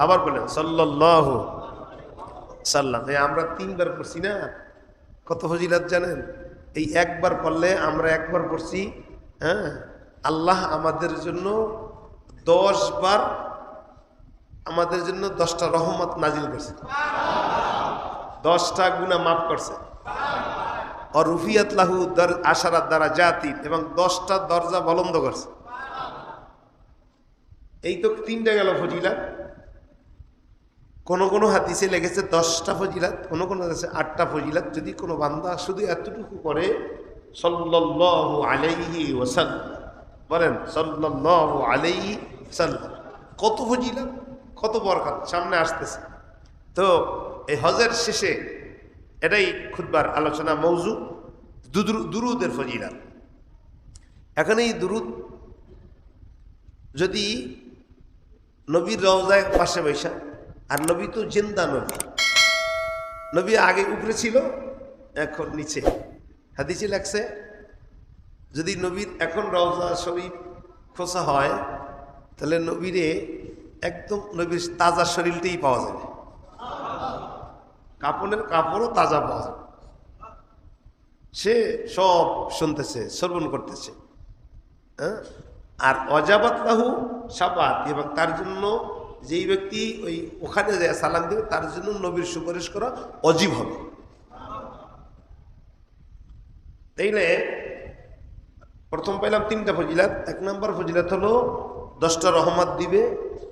আবার বলেন সাল্লাল্লাহু সাল্লাম। আমরা তিনবার পড়ছি না, কত ফজিলত জানেন? এই একবার পড়লে আমরা একবার পড়ছি, হ্যাঁ, আল্লাহ আমাদের জন্য 10 বার আমাদের জন্য 10টা রহমত নাজিল করছে, 10টা গুনাহ মাফ করছে। আর রুফিয়াত লাহু আশারাত দারাজাতিন, এবং 10টা দরজা বুলন্দ করছে। এই তো তিনটা গেল ফজিলত। কোন হাদিসে লেগেছে 10টা ফজিলত, কোন হাদিসে 8টা ফজিলত। যদি কোনো বান্দা শুধু এতটুকু করে সাল্লাল্লাহু আলাইহি ওয়াসাল্লাম, বলেন সাল্লাল্লাহু আলাইহি ওয়াসাল্লাম, কত ফজিলত, কত বরকত সামনে আসতেছে। তো এই হজের শেষে এটাই খুতবার আলোচনা মৌজু, দুরুদের ফজিলত। এখন এই দুরুদ যদি নবীর রওজায় পাশে বৈশা, আর নবী তো জিন্দা নবী, নবী আগে উপরে ছিল, এখন নিচে। হাদিসে লাগছে যদি নবীর এখন রওজা শরীফ খোসা হয়, তাহলে নবীরে একদম নবীর তাজা শরীরটাই পাওয়া যাবে, কাপড়ও তাজা পাওয়া যাবে। সে সব শুনতেছে, শ্রবণ করতেছে, হ্যাঁ। আর অজাবাত লাহু সাবাত, এবং তার জন্য যেই ব্যক্তি ওই ওখানে যায় সালাম দেবে, তার জন্য নবীর সুপারিশ করা অজীব হবে। তাইলে প্রথম পাইলাম 3টা ফজিলত। 1 নম্বর ফজিলত হলো 10টা রহমত দিবে,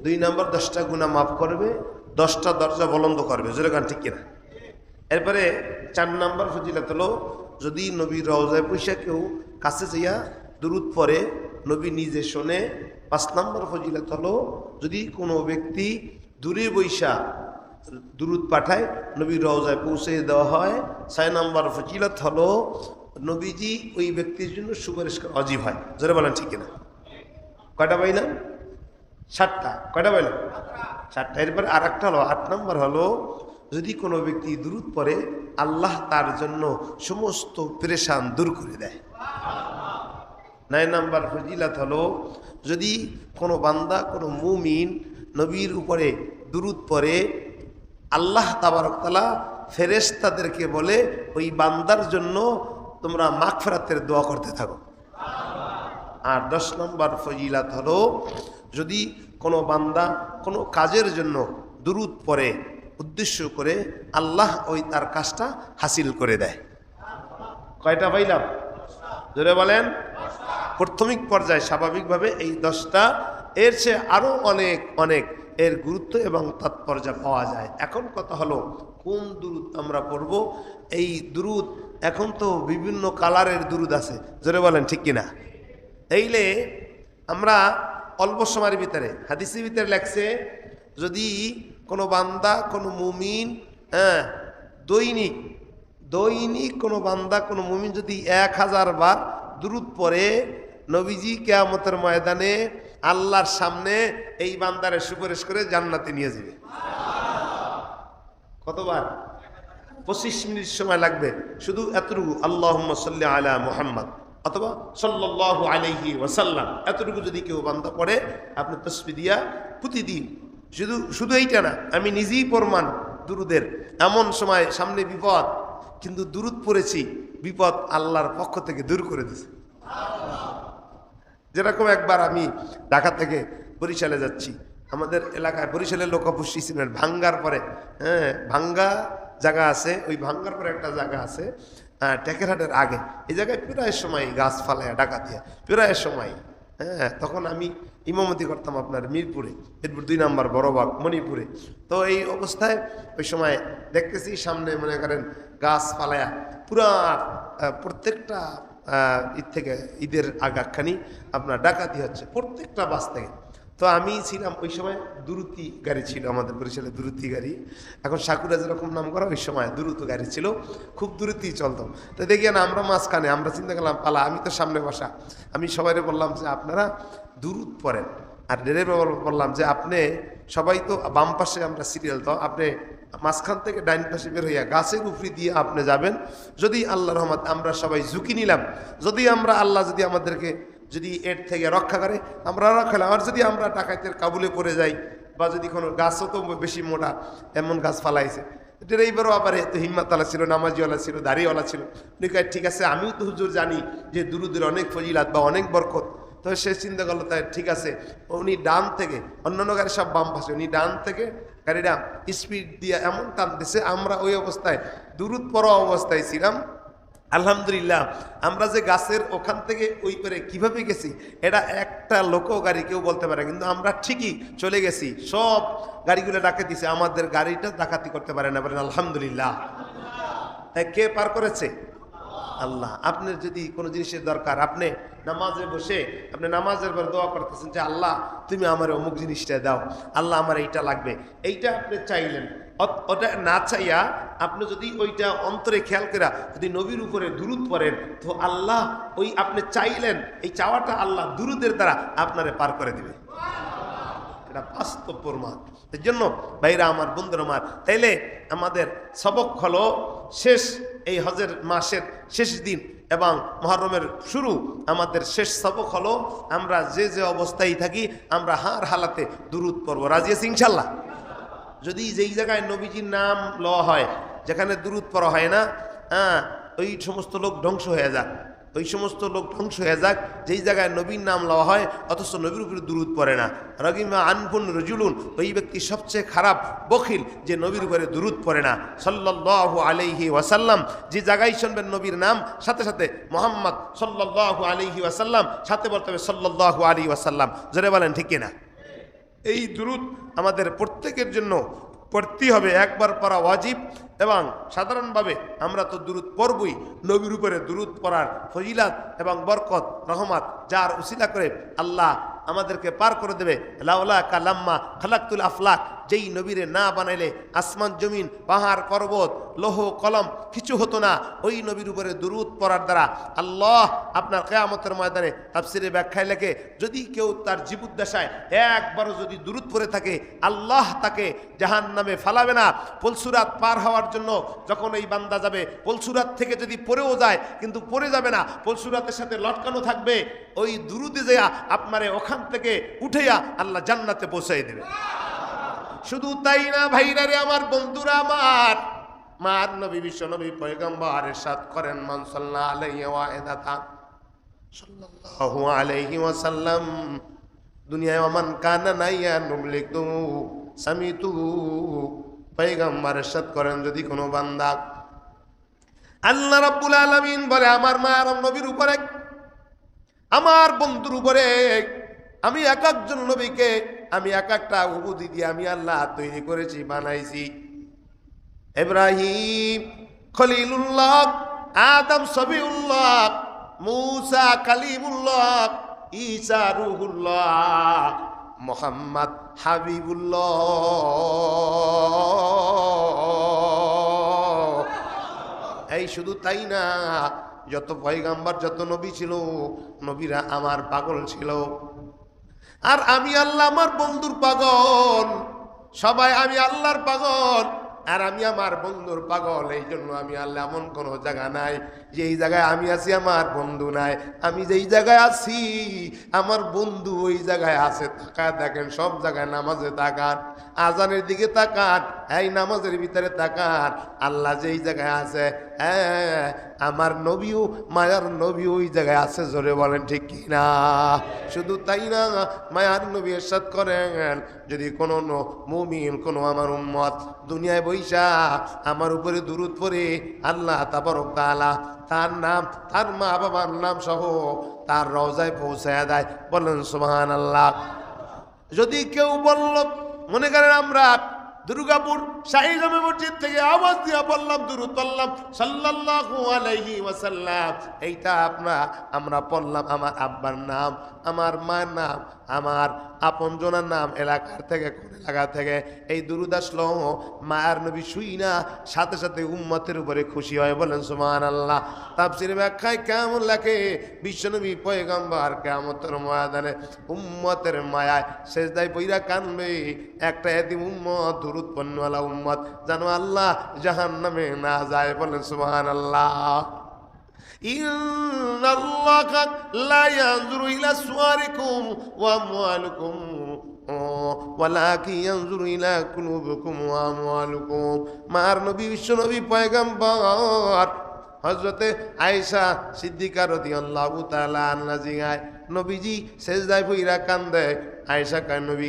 2 নম্বর 10টা গুনাহ মাফ করবে, 10টা দরজা বুলন্দ করবে। জোরে গান ঠিক কিনা? এরপরে 4 নম্বর ফজিলত হলো যদি নবীর রওজায় পয়সা কেউ কাছে যাইয়া দুরুদ পড়ে, নবী নিজে শোনে। 5 নম্বর ফজিলত হলো যদি কোনো ব্যক্তি দূরে বৈশা দুরুদ পাঠায়, নবীর রওজায় পৌঁছে দেওয়া হয়। 6 নম্বর ফজিলত হলো নবীজি ওই ব্যক্তির জন্য সুপারিশ অজীব হয়। জোরে বলেন ঠিক কিনা? কয়টা পাইলাম? 7টা। কয়টা পাইলাম? 7টা। এরপরে আর একটা হলো 8 নম্বর হলো যদি কোনো ব্যক্তি দুরুদ পড়ে, আল্লাহ তার জন্য সমস্ত পেরেশান দূর করে দেয়। 9 নম্বর ফজিলত হলো যদি কোনো বান্দা, কোনো মুমিন নবীর উপরে দুরুদ পড়ে, আল্লাহ তাবারক তাআলা ফেরেশতাদেরকে বলে ওই বান্দার জন্য তোমরা মাগফিরাতের দোয়া করতে থাকো। আর 10 নম্বর ফজিলত হলো যদি কোনো বান্দা কোনো কাজের জন্য দুরুদ পড়ে উদ্দেশ্য করে, আল্লাহ ওই তার কাজটা হাসিল করে দেয়। কয়টা পাইলাম? জোরে বলেন। প্রাথমিক পর্যায়ে স্বাভাবিকভাবে এই 10টা, এর চেয়ে আরও অনেক অনেক এর গুরুত্ব এবং তাৎপর্য পাওয়া যায়। এখন কথা হলো কোন দুরুদ আমরা পড়ব। এই দুরুদ এখন তো বিভিন্ন কালারের দুরুদ আছে। জোরে বলেন ঠিক কিনা? এইলে আমরা অল্প সময়ের ভিতরে, হাদিসের ভিতরে লেখছে যদি কোনো বান্দা, কোনো মুমিন, হ্যাঁ, দৈনিক কোনো বান্দা, কোনো মুমিন যদি 1000 বার দুরুদ পড়ে, নবীজি কিয়ামতের ময়দানে আল্লাহর সামনে এই বান্দারে সুপারিশ করে জান্নাতে নিয়ে যাবে। কতবার? 25 মিনিট সময় লাগবে শুধু এতটুকু, আল্লাহুম্মা সাল্লি আলা মুহাম্মদ অথবা সাল্লাল্লাহু আলাইহি ওয়াসাল্লাম, এতটুকু যদি কেউ বান্দা পড়ে, আপনি তাসবিহ দিয়া প্রতিদিন, শুধু এইটা না, আমি নিজেই প্রমাণ দুরুদের। এমন সময় সামনে বিপদ, কিন্তু দুরুদ পড়েছি, বিপদ আল্লাহর পক্ষ থেকে দূর করে দিয়েছে। যেরকম একবার আমি ঢাকা থেকে বরিশালে যাচ্ছি, আমাদের এলাকায় বরিশালের লোক অবশ্যই ছিলেন, ভাঙ্গার পরে, হ্যাঁ, ভাঙ্গা জায়গা আছে, ওই ভাঙ্গার পরে একটা জায়গা আছে টেকেরহাটের আগে। এই জায়গায় প্রায় সময় গাছ ফালায় ডাকা দিয়ে, প্রায় সময়, হ্যাঁ। তখন আমি ইমামতি করতাম আপনার মিরপুর 2 নম্বর বড়বাগ মণিপুরে। তো এই অবস্থায় ওই সময় দেখতেছি সামনে মনে করেন গাছ ফালায়া পুরা প্রত্যেকটা ঈদ থেকে ঈদের আগাখানি আপনার ডাকাতি হচ্ছে প্রত্যেকটা বাস থেকে। তো আমি ছিলাম ওই সময় দুরুতি গাড়ি ছিল, আমাদের বরিশালে দুরুতি গাড়ি, এখন সাকুরা যেরকম নাম করা, ওই সময় দুরুত গাড়ি ছিল, খুব দূরত্ব চলতাম। তো দেখি না আমরা মাঝখানে, আমরা চিন্তা করলাম পালা, আমি তো সামনে বসা, আমি সবাইকে বললাম যে আপনারা দুরুদ পড়েন, আর ড্রাইভার বললাম যে আপনি সবাই তো বাম পাশে আমরা সিরিয়াল, তো আপনি মাঝখান থেকে ডাইন পাশে বের হইয়া গাছের উপরি দিয়ে আপনি যাবেন। যদি আল্লাহ রহমত, আমরা সবাই ঝুঁকি নিলাম, যদি আমরা আল্লাহ যদি আমাদেরকে যদি এর থেকে রক্ষা করে আমরা রক্ষা, আর যদি আমরা ডাকাতের কাবুলে পড়ে যাই বা যদি কোনো গাছও তো বেশি মোটা এমন গাছ ফালাইছে, ড্রাইভারও আবার এত হিম্মাতওয়ালা ছিল, নামাজিওয়ালা ছিল, দাড়িওয়ালা ছিল। উনি কয় ঠিক আছে, আমিও তো হুজুর জানি যে দুরুদের অনেক ফজিলাত বা অনেক বরকত। তো সে চিন্তা করলো তাই ঠিক আছে, উনি ডান থেকে, অন্যান্য গাড়ি সব বাম পাশে, উনি ডান থেকে গাড়িটা স্পিড দিয়ে এমন টানতেছে, আমরা ওই অবস্থায় দুরুদ পড়া অবস্থায় ছিলাম। আলহামদুলিল্লাহ, আমরা যে গাছের ওখান থেকে ওই পারে কিভাবে গেছি এটা একটা লোকও গাড়ি কেউ বলতে পারে, কিন্তু আমরা ঠিকই চলে গেছি। সব গাড়িগুলো ডাকাতিছে, আমাদের গাড়িটা ডাকাতি করতে পারে না। বলেন আলহামদুলিল্লাহ। কে পার করেছে? আল্লাহ। আপনার যদি কোনো জিনিসের দরকার, আপনি নামাজে বসে আপনি নামাজের পর দোয়া করতেছেন যে আল্লাহ তুমি আমার অমুক জিনিসটা দাও, আল্লাহ আমার এইটা লাগবে, এইটা আপনি চাইলেন, ওটা না চাইয়া আপনি যদি ওইটা অন্তরে খেয়াল করে যদি নবীর উপরে দুরুদ পড়েন, তো আল্লাহ ওই আপনি চাইলেন এই চাওয়াটা আল্লাহ দুরুদের দ্বারা আপনারে পার করে দিবে। এটা বাস্তব প্রমাণ। এর জন্য ভাইরা আমার, বন্ধুরা আমার, তাইলে আমাদের সবক হলো শেষ এই হজের মাসের শেষ দিন এবং মুহররমের শুরু, আমাদের শেষ সবক হলো আমরা যে যে অবস্থায় থাকি আমরা হার হালাতে দুরুদ পড়ব। রাজি আছি ইনশাল্লাহ? যদি যেই জায়গায় নবীজির নাম লওয়া হয়, যেখানে দুরুদ পড়া হয় না, ওই সমস্ত লোক ধ্বংস হয়ে যাক, ওই সমস্ত লোক ধ্বংস হয়ে যাক যেই জায়গায় নবীর নাম লওয়া হয় অথচ নবীর উপরে দুরুদ পড়ে না। রগিমা আনফুন রজুলুন, ওই ব্যক্তি সবচেয়ে খারাপ বখিল যে নবীর উপরে দুরুদ পড়ে না সাল্লাল্লাহু আলাইহি ওয়াসাল্লাম। যে জায়গায় শুনবেন নবীর নাম, সাথে সাথে মুহাম্মদ সাল্লাল্লাহু আলাইহি ওয়াসাল্লাম, সাথে বলতে হবে সাল্লাল্লাহু আলাইহি ওয়াসাল্লাম। জোরে বলেন ঠিক কিনা? এই দুরুদ আমাদের প্রত্যেকের জন্য পড়তে হবে, একবার পড়া ওয়াজিব। এবং সাধারণভাবে আমরা তো দুরুদ পড়বই, নবীর উপরে দুরুদ পড়ার ফজিলাত এবং বরকত রহমত যার উসিলা করে আল্লাহ আমাদেরকে পার করে দেবে। লাউলা কালাম্মা খালাকতুল আফলাক, যেই নবীরে না বানাইলে আসমান জমিন পাহাড় পর্বত লৌহ কলম কিছু হতো না। ওই নবীর উপরে দুরুদ পড়ার দ্বারা আল্লাহ আপনার কিয়ামতের ময়দানে তাফসীরে ব্যাখ্যায় লেখে, যদি কেউ তার জীবদ্দশায় একবারও যদি দুরুদ পড়ে থাকে আল্লাহ তাকে জাহান্নামে ফালাবে না। পুলসুরাত পার হওয়ার জন্য যখন এই বান্দা যাবে, পুলসুরাত থেকে যদি পড়েও যায় কিন্তু পড়ে যাবে না, পুলসুরাতের সাথে লটকানো থাকবে, ওই দুরুদে যায়া আপনারে ওখান থেকে উঠাইয়া আল্লাহ জান্নাতে পৌঁছাই দেবে। শুধু তাই না ভাইরা রে আমার, বন্ধুরা আমার, মার নবী বিশ্ব নবী পয়গম্বর ইরশাদ করেন, মান সাল্লাল্লাহু আলাইহি ওয়া সাল্লাল্লাহু আলাইহি ওয়াসাল্লাম দুনিয়ায় ওমান কানা নাইয়া নুমলিকু সামিতু। পয়গম্বর ইরশাদ করেন, যদি কোনো বান্দা আল্লাহ রাব্বুল আলামিন বলে আমার মার নবীর উপরে, আমার বন্ধুর উপরে, আমি এক একজন নবীকে আমি এক একটা উপাধি দিয়ে আমি আল্লাহ তৈরি করেছি, বানাইছি। ইব্রাহিম খলিলুল্লাহ, আদম সবিউল্লাহ, মূসা কালিমুল্লাহ, ঈসা রূহুল্লাহ, মুহাম্মদ হাবিবুল্লাহ। এই শুধু তাই না, যত পয়গাম্বর যত নবী ছিল, নবীরা আমার পাগল ছিল, আর আমি আল্লাহ আমার বন্ধুর পাগল। সবাই আমি আল্লাহর পাগল আর আমি আমার বন্ধুর পাগল। এই জন্য আমি আল্লাহ এমন কোনো জায়গা নাই যে এই জায়গায় আমি আছি আমার বন্ধু নাই। আমি যেই জায়গায় আছি আমার বন্ধু ওই জায়গায় আছে। তাকায় দেখেন, সব জায়গায় নামাজে তাকান, আজানের দিকে তাকান, এই নামাজের ভিতরে তাকান, আল্লাহ যেই জায়গায় আছে, হ্যাঁ আমার নবীও, মায়ার নবী ওই জায়গায় আছে। জোরে বলেন ঠিক কিনা? শুধু তাই না, মায়ার নবী ইরশাদ করেন, যদি কোনো মুমিন, কোনো আমার উম্মত দুনিয়ায় বৈশা আমার উপরে দুরূদ পড়ে, আল্লাহ তাবারক তাআলা তার নাম, তার মা বাবার নাম সহ তার রওজায় পৌঁছায় দেয়। বলেন সুবহানাল্লাহ। যদি কেউ বলল, মনে করেন আমরা দুর্গাপুর শাহী জামে মসজিদ থেকে আওয়াজ দিয়া বললাম, দুরূদ পড়লাম সাল্লাল্লাহু আলাইহি ওয়াসাল্লাম, এইটা আমরা পড়লাম আমার আব্বার নাম, আমার মায়ের নাম, আমার আপনজনের নাম, এলাকার থেকে কোন এলাকা থেকে এই দুরূদ আসলো, মায়ার নবী শুই না সাথে সাথে উম্মতের উপরে খুশি হয়। বলেন সুবহানাল্লাহ। তাফসীর ব্যাখ্যায় কেমন লেখে, বিশ্বনবী পয়গম্বর কিয়ামতের ময়দানে উম্মতের মায়ায় সেজদায় পইরা কানবে। একটা এতিম উম্মত, দুরূদ পড়নেওয়ালা উম্মত, জানো আল্লাহ জাহান্নামে না যায়। বলেন সুবহানাল্লাহ। ইন্নাল্লাহা লা ইয়ানজুরু ইলা সুওয়ারিকুম ওয়া আমওয়ালিকুম ওয়ালাকিন ইয়ানজুরু ইলা কুলুবিকুম ওয়া আমওয়ালিকুম। মার নবী বিশ্ব নবী পয়গম্বর হযরতে আয়েশা সিদ্দিকা রাদিয়াল্লাহু তাআলা আনহা জিগায় নবীজি সেজদায় পইরা কান্দে। আয়েশা কয় নবী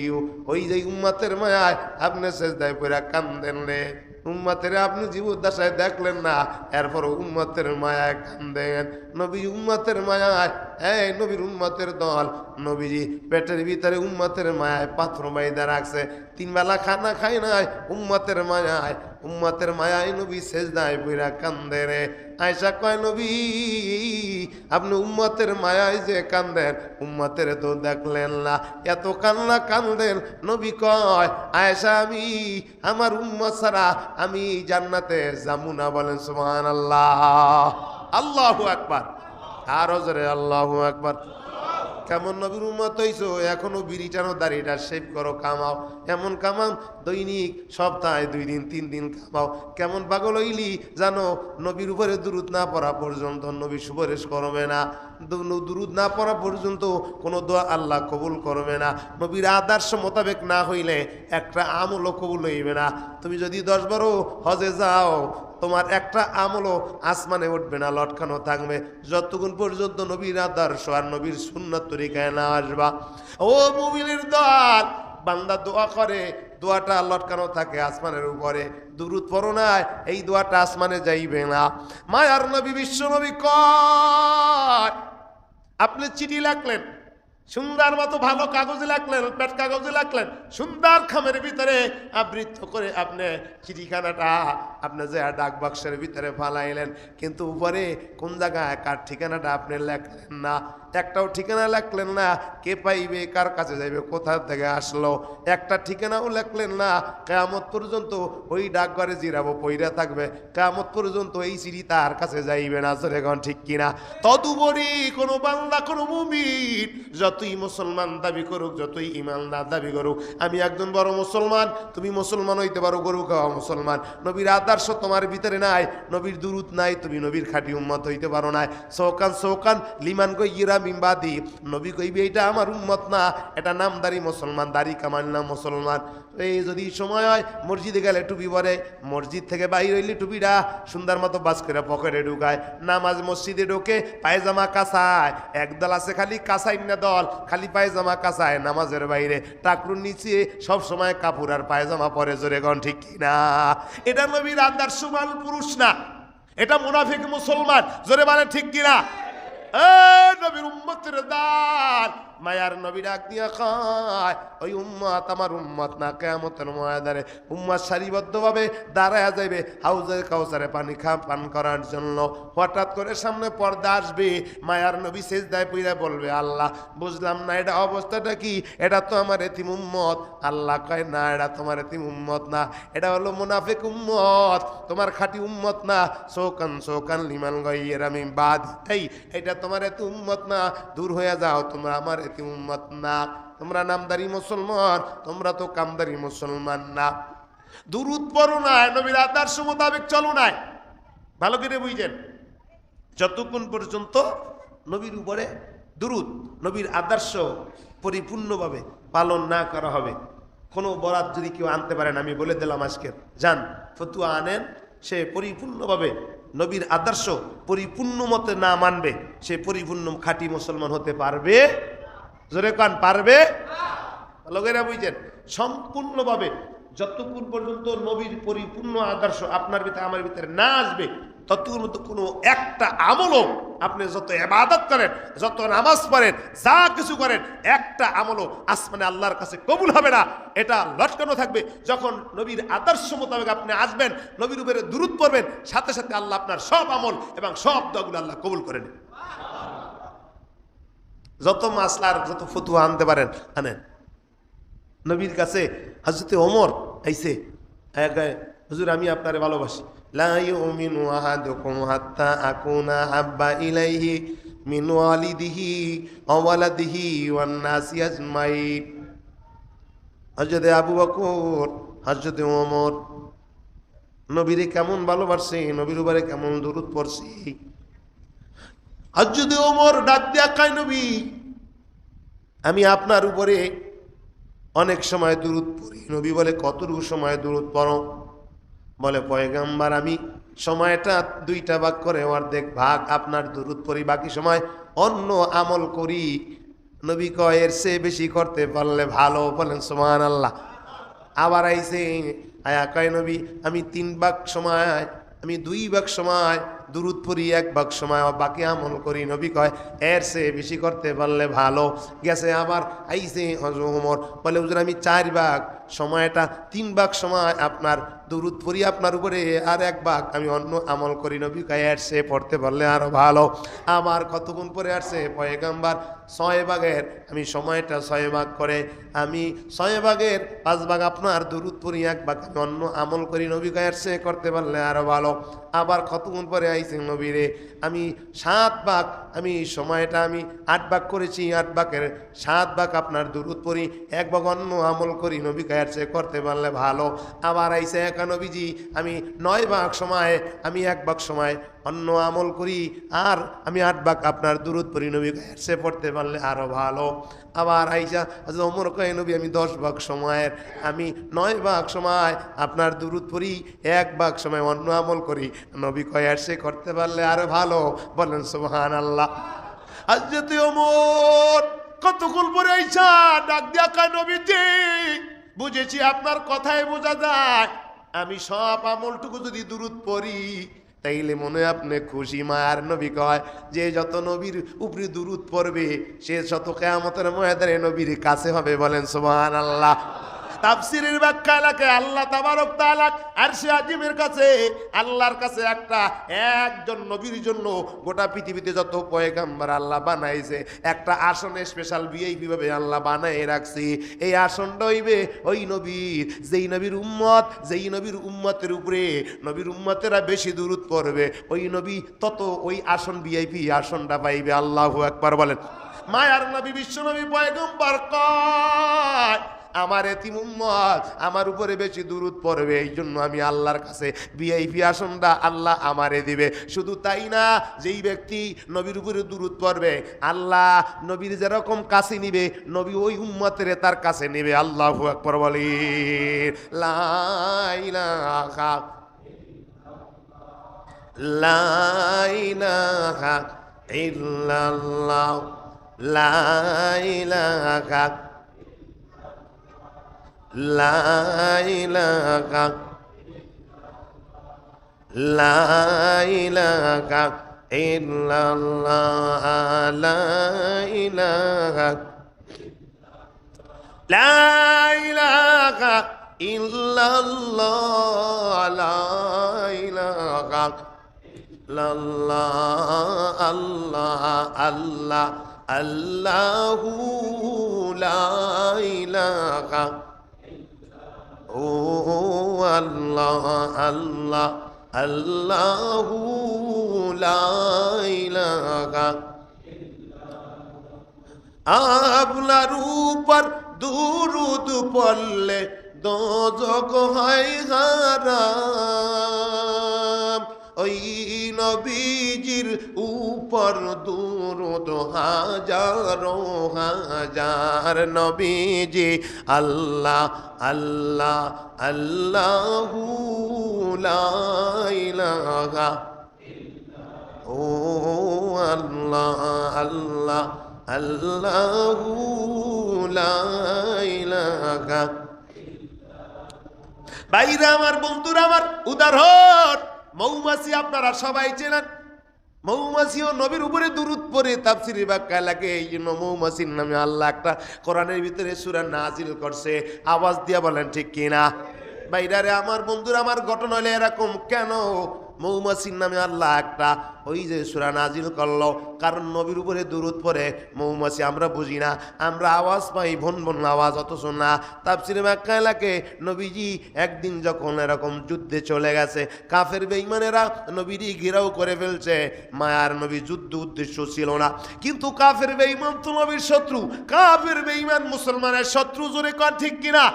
ওই যে উম্মতের মায়ায় আপনি সেজদায় পইরা কান্দেন রে, উম্মতের আপনি জীবদ্দশায় দেখলেন না, এরপর উম্মতের মায়ায় কান্দেন। নবী উম্মতের মায়ায়, এই নবীর উম্মতের দল, নবীজি পেটের ভিতরে উম্মতের মায়ায় পাথর বাইদা রাখছে, 3 বেলা খানা খায় নাই, উম্মতের মায়ায়, উম্মতের মায়ায় নবী সেজদায় পইরা কান্দে রে। আয়েশা কয় নবী আপনি উম্মতের মায়ায় যে কান্দেন, উম্মতের তো দেখলেন না, এত কান্না কান্দেন। নবী কয় আয়েশা আমি আমার উম্মত ছাড়া আমি জান্নাতে যাবো না। বলেন সুবহানাল্লাহ, আল্লাহু আকবার, আরো জোরে আল্লাহু আকবার। কেমন নবীর উম্মত হইছো, এখনো বিড়ি টানো, দাড়িটা শেভ করো, কামাও, এমন কামাও দৈনিক সপ্তাহে 2 দিন 3 দিন কামাও। কেমন পাগল হইলি জানো, নবীর উপরে দুরূদ না পড়া পর্যন্ত নবী সুপারিশ করবে না, দুরূদ না পড়া পর্যন্ত কোনো দোয়া আল্লাহ কবুল করবে না। নবীর আদর্শ মোতাবেক না হইলে একটা আমলও কবুল হইবে না। তুমি যদি 10-12 হজে যাও, তোমার একটা আমলও আসমানে উঠবে না, লটকানো থাকবে যতক্ষণ পর্যন্ত নবীর আদর্শ আর নবীর সুন্নাত তরিকায় না আসবা। ও মুমিনের দল, বান্দা দোয়া করে, দোয়াটা লটকানো থাকে আসমানের উপরে, দুরূদ পড়ো না, এই দোয়াটা আসমানে যাইবে না। মায়ার নবী বিশ্ব নবী কয় আপনি চিঠি লিখলেন, সুন্দর মতো ভালো কাগজে লাগলেন, পেট কাগজে লাগলেন, সুন্দর খামের ভিতরে আবৃত করে আপনি চিঠিখানাটা আপনি যে ডাক বাক্সের ভিতরে ফালাইলেন, কিন্তু উপরে কোন জায়গায় কার ঠিকানাটা আপনি লেখলেন না, একটাও ঠিকানা লেখলেন না। কে পাইবে, কার কাছে যাইবে, কোথা থেকে আসলো, একটা ঠিকানাও লেখলেন না। কিয়ামত পর্যন্ত ওই ডাকঘরে জিরাবো পইরা থাকবে, কিয়ামত পর্যন্ত এই চিঠি তার কাছে যাইবে না। এখন ঠিক কিনা? তদুপরি কোনো বান্দা, কোনো মুমিন যতই মুসলমান দাবি করুক, যতই ইমানদার দাবি করুক, আমি একজন বড় মুসলমান, তুমি মুসলমান হইতে পারো, গরু খাওয়া মুসলমান, নবীর আদর্শ তোমার ভিতরে নাই, নবীর দুরূদ নাই, তুমি নবীর খাঁটি উম্মত হইতে পারো না। সৌকান সৌকান লিমান গইরা মিম্বাদি, নবী কইবে এটা আমার উম্মত না, এটা নামদারি মুসলমান, দাড়ি কামাল না মুসলমান। এই যদি সময় হয় মসজিদে গেলে টুপি পরে, মসজিদ থেকে বাইর হইলে টুপিটা সুন্দর মতো বাস করে পকেটে ঢুকায়, নামাজ মসজিদে ঢোকে পায়জামা কাঁচায়, একদল আছে খালি কাঁচাই না দল, খালি পায়জামা কাঁচায় নামাজের বাইরে, টাকরুর নিচে সব সময় কাপড় আর পায়জামা পরে। জোরে গন ঠিক কিনা? এটা নবীর আদর্শবান পুরুষ না, এটা মুনাফিক মুসলমান। জোরে মানে ঠিক কিনা? নবীর উম্মতের দান মায়ার নবী ডাক দিয়া কয় ওই উম্মত আমার উম্মত না, কিয়ামতের ময়দানে উম্মত সারিবদ্ধভাবে দাঁড়ায়া যাইবে হাউজে কাউসারে পানি পান করার জন্য। হঠাৎ করে সামনে পর্দা আসবে, মায়ার নবী সেজদায় পইরা বলবে আল্লাহ বুঝলাম না এটা অবস্থাটা কি, এটা তো আমার এতিম উম্মত। আল্লাহ কয় না, এটা তোমার এতিম উম্মত না, এটা হলো মুনাফিক উম্মত, তোমার খাঁটি উম্মত না। সৌকান সৌকান লিমান গায়রা মিন বাদ, এটা তোমার এতিম উম্মত না, দূর হয়ে যাও, তোমরা আমার এতিম উম্মত না, তোমরা নামদারি মুসলমান, তোমরা তো কামদারি মুসলমান না। দুরূদ পড়ো না, নবীর আদর্শ মোতাবেক চলো না। ভালো করে বুঝেন, যতক্ষণ পর্যন্ত নবীর উপরে দুরূদ, নবীর আদর্শ পরিপূর্ণভাবে পালন না করা হবে। কোনো বরাত যদি কেউ আনতে পারেন, আমি বলে দিলাম আজকের, যান ফতুয়া আনেন, সে পরিপূর্ণভাবে নবীর আদর্শ পরিপূর্ণ মতে না মানবে, সে পরিপূর্ণ খাঁটি মুসলমান হতে পারবে? জোরে কান, পারবে? লোকেরা বুঝছেন, সম্পূর্ণভাবে যতক্ষণ পর্যন্ত নবীর পরিপূর্ণ আদর্শ আপনার ভিতরে আমার ভিতরে না আসবে, ততক্ষণ মতো কোনো একটা আমলও আপনি যত ইবাদত করেন, যত নামাজ পড়েন, যা কিছু করেন, একটা আমলও আসমানে আল্লাহর কাছে কবুল হবে না। এটা লটকানো থাকবে। যখন নবীর আদর্শ মোতাবেক আপনি আসবেন, নবীর উপরে দুরূদ পড়বেন, সাথে সাথে আল্লাহ আপনার সব আমল এবং সব দোয়াগুলো আল্লাহ কবুল করে নেন। যত মাসলার যত ফতুয়া আনতে পারেন আনেন। নবীর কাছে হযরত ওমর আইছে, হুজুর আমি আপনারে ভালোবাসি, লা ইউমিনু আহাদুকুম হাত্তা আকুনা হাব্বা ইলাইহি মিন ওয়ালিদিহি ওয়া ওয়ালাদিহি ওয়ান নাসি আজমাইন। হযরত আবু বকর, হযরত ওমর নবীরে কেমন ভালোবাসে, নবীর উপরে কেমন দরুদ পড়ছে। হযরত ওমর ডাক দিয়া কয় নবী আমি আপনার উপরে অনেক সময় দুরূদ পড়ি। নবী বলে কতটুকু সময় দুরূদ পড়ো? বলে পয়গম্বর আমি সময়টা দুইটা ভাগ করে অর্ধেক ভাগ আপনার দুরূদ পড়ি, বাকি সময় অন্য আমল করি। নবী কয় এর চেয়ে বেশি করতে পারলে ভালো। বলেন সুবহানাল্লাহ। আবার আইসে আয়া কয় নবী আমি 3 ভাগ সময়, আমি 2 ভাগ সময় দুরূদ পড়ি, 1 ভাগ সময় বাকি আমল করি। নবী কয় এর চেয়ে বেশি করতে পারলে ভালো। গেছে আবার আইসে হযরত ওমর বলে হুজুর আমি 4 ভাগ সময়টা 3 ভাগ সময় আপনার দুরূদ পড়ি আপনার উপরে, আর 1 ভাগ আমি অন্য আমল করি। নবী কয় এর চেয়ে পড়তে পারলে আরো ভালো। আবার কতক্ষণ পরে আসছে পয়গম্বর 6 ভাগের আমি সময়টা 6 ভাগ করে আমি 6 ভাগের 5 ভাগ আপনার দুরূদ পড়ি, 1 ভাগ আমি অন্য আমল করি। নবী কয় এর চেয়ে করতে পারলে আরো ভালো। আবার কতক্ষণ পরে আইসে নবী রে আমি 7 ভাগ আমি সময়টা আমি 8 ভাগ করেছি, 8 ভাগের 7 ভাগ আপনার দুরূদ পড়ি, 1 ভাগ অন্য আমল করি। নবী কয় এর চেয়ে করতে পারলে ভালো। আবার আইসে একা নবীজি আমি 9 ভাগ সময় আমি 1 ভাগ সময় অন্য আমল করি, আর আমি 8 ভাগ আপনার দুরূদ পড়ি। নবী কয় এর চেয়ে পড়তে পারলে আরো ভালো। আবার আইসা হযরত ওমর কয় নবী আমি 10 ভাগ সময়ের আমি 9 ভাগ সময় আপনার দুরূদ পড়ি, 1 ভাগ সময় অন্য আমল করি। নবী কয় এর চেয়ে করতে পারলে আরো ভালো। বলেন সুবহানাল্লাহ। হযরত ওমর কতক্ষণ পরে আইসা ডাক দিয়া কয় নবীজি বুঝেছি আপনার কথায় বোঝা যায় আমি সব আমলটুকু যদি দুরূদ পড়ি তাইলে মনে হয় আপনি খুশি। মায়ার নবী কয় যে যত নবীর উপরে দুরূদ পড়বে সে যত কিয়ামতের ময়দানে নবীর কাছে হবে। বলেন সুবহানাল্লাহ। তাফসীরের ব্যাখ্যা লাগে আল্লাহ তাবারক তাআলা আরশে আজিমের কাছে আল্লাহর কাছে একজন নবীর জন্য গোটা পৃথিবীতে যত পয়গম্বর আল্লাহ বানাইছে একটা আসনে স্পেশাল ভিআইপি ভাবে আল্লাহ বানায় রাখছে। এই আসনটা হইবে ওই নবীর, যেই নবীর উম্মত, যেই নবীর উম্মতের উপরে নবীর উম্মতেরা বেশি দুরূদ পড়বে ওই নবী তত ওই আসন ভিআইপি আসনটা পাইবে। আল্লাহু আকবার বলেন। মায়ার নবী বিশ্ব নবী পয়গম্বর কয় আমার এতিম উম্মত আমার উপরে বেশি দুরূদ পড়বে, এই জন্য আমি আল্লাহর কাছে ভিআইপি আসনটা আল্লাহ আমারে দিবে। শুধু তাই না, যেই ব্যক্তি নবীর উপরে দুরূদ পড়বে আল্লাহ নবীর যেরকম কাছে নিবে নবী ওই উম্মতের তার কাছে নেবে। আল্লাহু আকবার বলেন। লা ইলাহা লা ইলাহা ইল্লাল্লাহ লা ইলাহা লা ইলাহা লা ইলাহা ইল্লাল্লাহ লা ইলাহা লা ইলাহা ইল্লাল্লাহ লা ইলাহা ইল্লাল্লাহ আল্লাহ আল্লাহ আল্লাহু লা ইলাহা ও আল্লাহ আল্লাহ আল্লাহু লা ইলাহা আপনার উপর দুরূদ পড়লে দোজখ হয় হারাম। ওই নবীজির উপর দুরূদ হাজারো হাজার। নবীজি আল্লাহ আল্লাহ আল্লাহু লা ইলাহা ও আল্লাহ আল্লাহ আল্লাহু লা ইলাহা। ভাইরা আমার, বন্ধুরা আমার, উদাহরণ মৌমাছি আপনারা সবাই চেনেন। মৌমাছিও নবীর উপরে দুরূদ পড়ে। তাফসীরে ব্যাখ্যা লাগে এই জন্য মৌমাছির নামে আল্লাহ একটা কোরআনের ভিতরে সূরা নাজিল করছে। আওয়াজ দিয়া বলেন ঠিক কিনা? ভাইরা আমার, বন্ধুরা আমার, ঘটনা হলে এরকম কেন মৌমাছির নামে আল্লাহ একটা ওই যে সূরা নাজিল করলো? কারণ নবীর উপরে দুরূদ পড়ে মৌমাছি আমরা বুঝি না, আমরা আওয়াজ পাই ভন ভন আওয়াজ, অথচ না। তাফসীরে ব্যাখ্যা লাগে নবীজি একদিন যখন এরকম যুদ্ধে চলে গেছে, কাফের বেঈমানেরা নবীরই ঘেরাও করে ফেলছে। মায়ার নবী যুদ্ধ উদ্দেশ্য ছিল না, কিন্তু কাফের বেঈমান তো নবীর শত্রু, কাফের বেঈমান মুসলমানের শত্রু। জোরে কর ঠিক কিনা?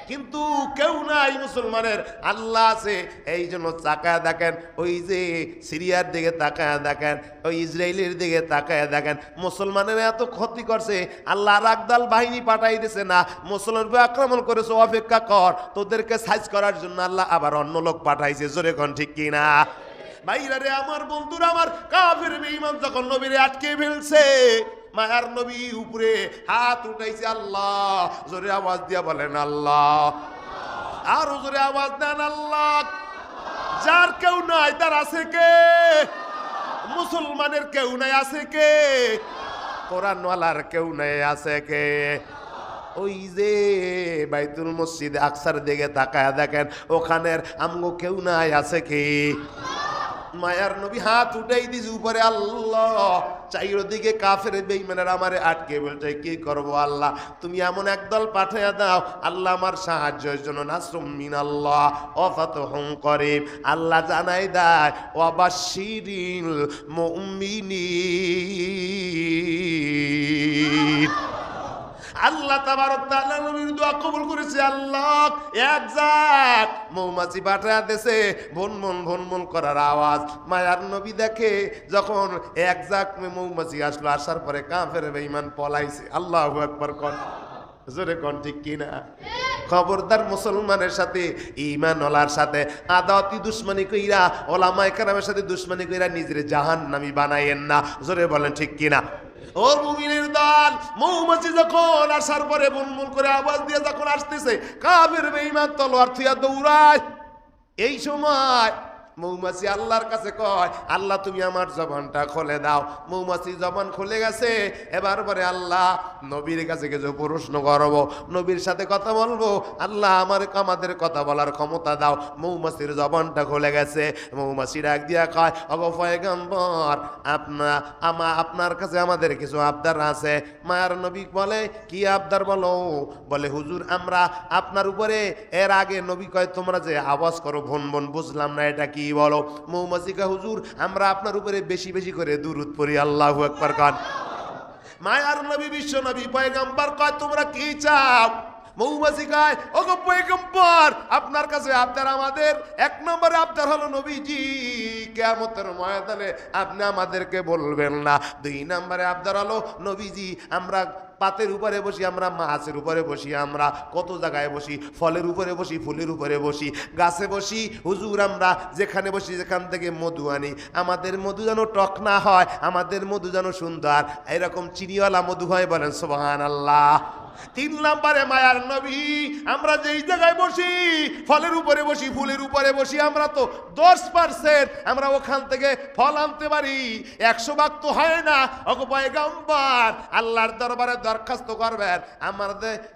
কিন্তু কেউ নাই মুসলমানের, আল্লাহ আছে। এই জন্য তাকায় দেখেন, ওই যে সিরিয়ার দিকে তাকায় দেখেন, ওই ইসরায়েলের দিকে তাকায় দেখেন, মুসলমানের এত ক্ষতি করছে, আল্লাহ রাগদাল বাহিনী পাঠাই দিছে না, মুসলমানকে আক্রমণ করেছে, অপেক্ষা কর, তোদেরকে সাইজ করার জন্য আল্লাহ আবার অন্য লোক পাঠাইছে। জোরে কোন ঠিক কিনা? ভাইরা রে, আমার বন্ধুরা, আমার কাফের বেঈমান যখন নবীরে আটকে ফেলছে, মায়ার নবী উপরে হাত উঠাইছে, আল্লাহ। জোরে আওয়াজ দিয়া বলেন আল্লাহ, আরো জোরে আওয়াজ দেন আল্লাহ। যার কেউ নাই তার আছে কে? মুসলমানের কেউ নাই, আছে কে? কোরআনওয়ালার কেউ নাই, আছে কে? ওই যে বাইতুল মসজিদ আকসার দিকে তাকায় দেখেন, ওখানের আমগো কেউ নাই, আছে কে? মায়ার নবী হাত উঠাই দিছে উপরে, আল্লাহ। চারিদিকে কাফের বেঈমানের আমারে আটকে বলছে, কি করব আল্লাহ? তুমি এমন একদল পাঠিয়ে দাও, আল্লাহ আমার সাহায্যের জন্য। নাসরুম মিনাল্লাহ ওয়া ফাতহুন করিব, আল্লাহ জানাই দেয়, ওয়া বাশশিরিল মুমিনিন। আল্লাহ তাবারক তাআলা নবীর দোয়া কবুল করেছে। আল্লাহ এক জাত মৌমাছি পাঠা দেশে ভনভন ভনভন করার আওয়াজ। মায়ার নবী দেখে যখন এক জাত মৌমাছি আসলো, আসার পরে কাফের বেঈমান পলাইছে। আল্লাহু আকবার কোন, জোরে কোন ঠিক কিনা? খবরদার মুসলমানের সাথে, ঈমানওয়ালার সাথে আদাওয়াতি দুশমনি কইরা, ওলামায়ে কেরামের সাথে দুশমনি কইরা নিজের জাহান্নামী বানাইয়েন না। জোরে বলেন ঠিক কিনা? ও মুমিনের দল, মৌমাছি যখন আসার পরে বুনবুন করে আওয়াজ দিয়ে যখন আসতেছে, কাফের বেঈমান তলোয়ার থুইয়া দৌড়ায়। এই সময় মৌমাছি আল্লাহর কাছে কয়, আল্লাহ তুমি আমার জবানটা খুলে দাও। মৌমাছি জবান খুলে গেছে। এবার পরে আল্লাহ নবীর কাছে কিছু প্রশ্ন করবো, নবীর সাথে কথা বলবো। আল্লাহ আমাদের কথা বলার ক্ষমতা দাও। মৌমাছির জবানটা খুলে গেছে। মৌমাছি ডাক দিয়া কয়, ওগো পয়গম্বর, আপনার কাছে আমাদের কিছু আবদার আছে। মায়ার নবী বলে, কি আবদার বলো? বলে, হুজুর আমরা আপনার উপরে, এর আগে নবী কয় তোমরা যে আওয়াজ করো ভন ভন, বুঝলাম না এটা কি বলো? মৌমাছি কয়, হুজুর আমরা আপনার উপরে বেশি বেশি করে দুরূদ পড়ি। আল্লাহু আকবার কান। মায়ার নবী বিশ্ব নবী পয়গম্বর কয়, তোমরা কি চাও? মৌমাছি কয়, ওগো পয়গম্বর, আপনার কাছে আবদার আমাদের এক নম্বরে আবদার হলো, নবীজি কিয়ামতের ময়দানে আপনি আমাদেরকে বলবেন না। দুই নম্বরে আবদার হলো, নবীজি আমরা পাতের উপরে বসি, আমরা মাছের উপরে বসি, আমরা কত জায়গায় বসি, ফলের উপরে বসি, ফুলের উপরে বসি, গাছে বসি। হুজুর আমরা যেখানে বসি, যেখান থেকে মধু আনি, আমাদের মধু যেন টক না হয়, আমাদের মধু যেন সুন্দর, এরকম চিনিওয়ালা মধু হয়। বলেন সুবহানাল্লাহ। তিন নম্বরে মায়ার নবী, আমরা যেই জায়গায় বসি, ফলের উপরে বসি, ফুলের উপরে বসি, আমরা তো 10% আমরা ওখান থেকে ফল আনতে পারি, 100 ভাগ তো হয় না। ওগো পয়গম্বর, আল্লাহর দরবারে দরখাস্ত করবেন,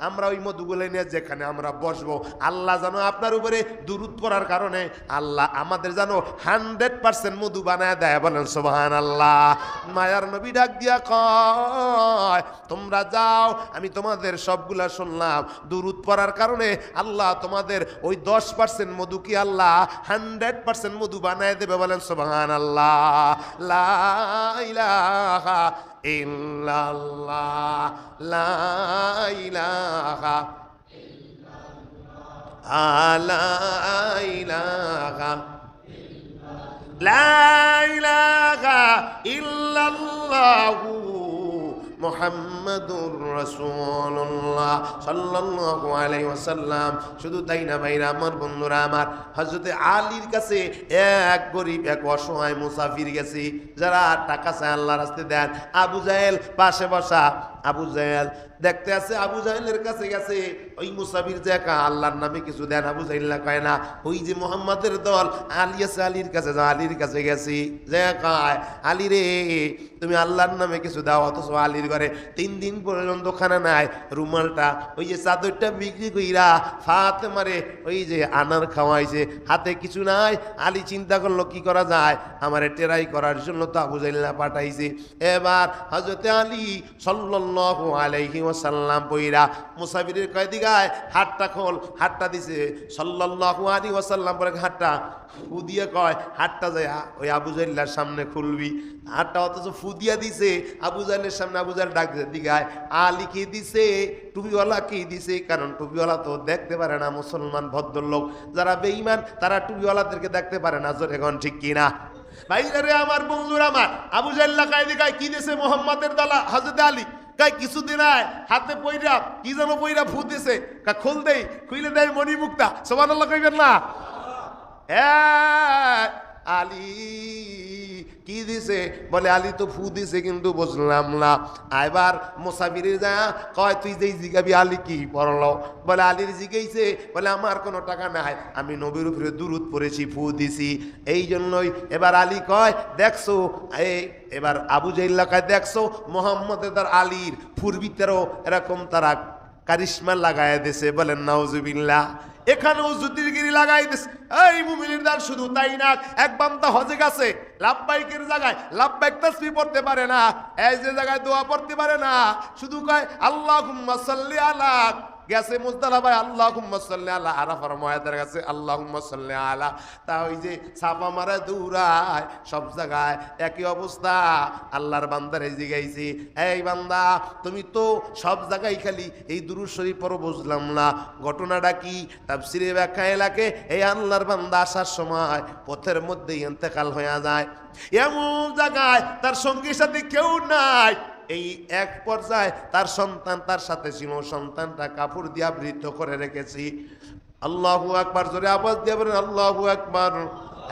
আমরা ওই মধুগুলো নিয়ে যেখানে আমরা বসবো, আল্লাহ যেন আপনার উপরে দুরূদ পড়ার কারণে আল্লাহ আমাদের যেন 100% মধু বানায় দেয়। বলেন সুবহানাল্লাহ। মায়ার নবী ডাক দিয়া কয়, তোমরা যাও, আমি তোমাদের সবগুলা শুনলাম, দুরূদ পড়ার কারণে আল্লাহ তোমাদের ওই 10% মধু কি আল্লাহ 100% মধু বানায় দেবে। বলেন সুবহানাল্লাহ। লা ইলাহা ইল্লাল্লাহ, লা ইলাহা ইল্লাল্লাহ, লা ইলাহা ইল্লাল্লাহু মুহাম্মাদুর রাসূলুল্লাহ সাল্লাল্লাহু আলাইহি ওয়াসাল্লাম। শুধু তাই না ভাইরা আমার, বন্ধুরা আমার, হযরতে আলীর কাছে এক গরীব, এক অসহায় মুসাফির গেছে, যারা টাকা চায় আল্লাহর রাস্তায় দেন। আবু জাহেল পাশে বসা। আবু জাহেল দেখতে আছে, আবু জাহেলের কাছে গেছে ওই মুসাফির, যে আল্লাহর নামে কিছু দেন। আবু জাহেল কয় না, ওই যে মুহাম্মাদের দল আলী আছে, আলীর কাছে যাও। আলীর কাছে গেছি, যে কয়, আলী রে তুমি আল্লাহর নামে কিছু দাও। অথচ আলীর ঘরে 3 দিন পর্যন্ত খানা নাই। রুমালটা, ওই যে চাদরটা বিক্রি কইরা ফাতেমারে ওই যে আনার খাওয়াইছে, হাতে কিছু নাই। আলী চিন্তা করলো কি করা যায়, আমারে টেরাই করার জন্য তো আবু জাহেল পাঠাইছে। এবার হযরতে আলী সাল্লাল্লাহু সাল্লাল্লাহু আলাইহি ওয়াসাল্লাম পইরা মুসাফিরের কয়দি গায় হাতটা খোল, হাতটা দিছে সাল্লাল্লাহু আলাইহি ওয়াসাল্লাম পরে হাতটা ফু দিয়ে কয় হাতটা যায় ওই আবু জাহলের সামনে খুলবি, হাতটা অথচ ফু দিয়া দিছে আবু জাহলের সামনে। আবু জাহল ডাক দিগায় আলী কি দিছে, টুপিওয়ালা কি দিছে? কারণ টুপিওয়ালা তো দেখতে পারে না, মুসলমান ভদ্রলোক যারা বেঈমান তারা টুপিওয়ালাদেরকে দেখতে পারে না। জোরে এখন ঠিক কিনা? ভাইরা রে আমার, বন্ধুরা আমার, আবু জাহল কায়দি গায় কি দিছে মোহাম্মদের দালা হযরত আলী গায় কিছুদিন আয় হাতে পয়রা কি যেন পয়রা ফু দিছে, খোল দেই, খুইলে দেয় মণিমুক্তা। সুবহানাল্লাহ কইবেন না? আলী কি দিছে? বলে আলী তো ফু দিছে কিন্তু বুঝলাম না। এবার মুসাফিরে যা কয় তুই যেই জিগাবি আলী কি পড়লো? বলে আলীর জিগাইছে, বলে আমার কোনো টাকা নাই, আমি নবীর উপরে দুরূদ পড়েছি, ফু দিছি এই জন্যই। এবার আলী কয় দেখছো, এবার আবু জাহল কয় দেখছো মোহাম্মদের তার আলীর ফুর ভিতরেও এরকম তারা কারিশমা লাগায় দিছে। বলেন নাউজুবিল্লাহ। এখানেও জ্যোতির্গিরি লাগাই দিছে। এই মুমিনের দল শুধু তাই না, এক বান্দা হজে গেছে, লাব্বাইকের জায়গায় লাব্বাইক তাসবিহ পড়তে পারে না, এই যে জায়গায় দোয়া পড়তে পারে না, শুধু কয় আল্লাহুম্মা সাল্লি আলা, গেছে মুজদালিফায় আল্লাহুম্মা সাল্লি আলা, আরাফার ময়দানের কাছে আল্লাহুম্মা সাল্লি আলা, তা ওই যে ছাপা মারা দৌড়ায় সব জায়গায় একই অবস্থা। আল্লাহর বান্দারে জিগাইছি, এই বান্দা তুমি তো সব জায়গায় খালি এই দুরূদ শরীফ পড়ো, বুঝলাম না ঘটনাটা কি? তাফসীরে ব্যাখ্যা এলাকে এই আল্লাহর বান্দা আসার সময় পথের মধ্যেই ইন্তেকাল হয়ে যায়, এমন জায়গায় তার সঙ্গী সাথী কেউ নাই। এই এক পর্যায়ে তার সন্তান তার সাথে ছিল, সন্তানটা কাপড় দিয়া বৃদ্ধ করে রেখেছি। আল্লাহু আকবার, জোরে আওয়াজ দিয়ে বলেন আল্লাহু আকবার।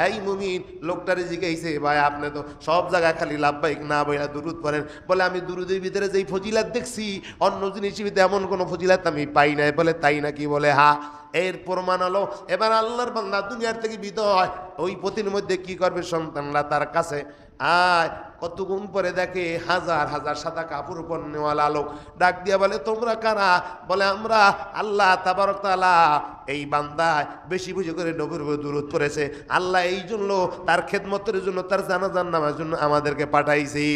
এই মুমিন লোকটারে জিজ্ঞাসা, ভাই আপনি তো সব জায়গায় খালি লাব্বাইক না বইলা দুরূদ পড়েন। বলে আমি দুরূদের ভিতরে যেই ফজিলাত দেখছি অন্য জিনিসের ভিতরে এমন কোনো ফজিলাত আমি পাই নাই। বলে তাই নাকি? বলে হ্যাঁ। এর প্রমাণ হলো এবার আল্লাহর বান্দা দুনিয়ার থেকে বিদায়, ওই পথের মধ্যে কি করবে? সন্তানরা তার কাছে আয়, কতগুণ পরে দেখে হাজার হাজার সাদা কাপড় পরনেওয়ালা লোক ডাক দিয়া বলে তোমরা কারা? বলে আমরা আল্লাহ তাবারক তাআলা এই বান্দায় বেশি বেশি করে নবীর উপর দুরূদ পড়েছে, আল্লাহ এই জন্য তার খেদমতের জন্য তার জানাজার নামার জন্য আমাদেরকে পাঠাইছি।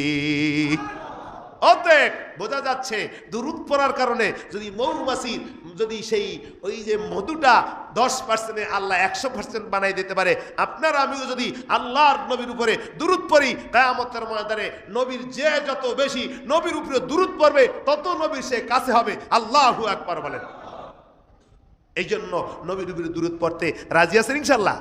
অতএব বোঝা যাচ্ছে দুরূদ পড়ার কারণে যদি মৌমাছির যদি সেই ওই যে মধুটা 10% আল্লাহ 100% বানাই দিতে পারে, আপনারা আমিও যদি আল্লাহর নবীর উপরে দুরূদ পড়ি, কিয়ামতের ময়দানে নবীর যে যত বেশি নবীর উপরে দুরূদ পড়বে তত নবীর সে কাছে হবে। আল্লাহু আকবার বলেন। এই জন্য নবীর উপরে দুরূদ পড়তে রাজি আছেন ইনশাআল্লাহ?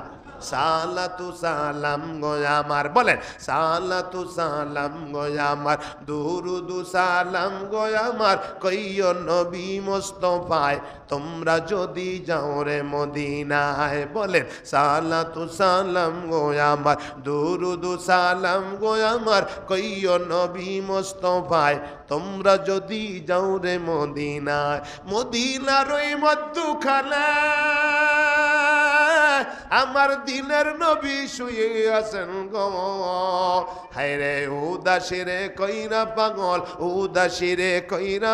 সালাতু সালাম গো আমার, বলেন সালাতু সালাম গো আমার, দুরুদ সালাম গো আমার, কইও নবী মুস্তাফায় তোমরা যদি যাও রে মদিনায়। বলেন সালাতু সালাম গো আমার, দুরুদ সালাম গো আমার, কইও নবী মুস্তাফায় তোমরা যদি যাও রে মদিনায়। মদিনার ওই মধ্যখানে আমার দিনের নবী শুয়ে আছেন গো, হায় রে উদাসী রে কইরা পাগল, উদাসী রে কইরা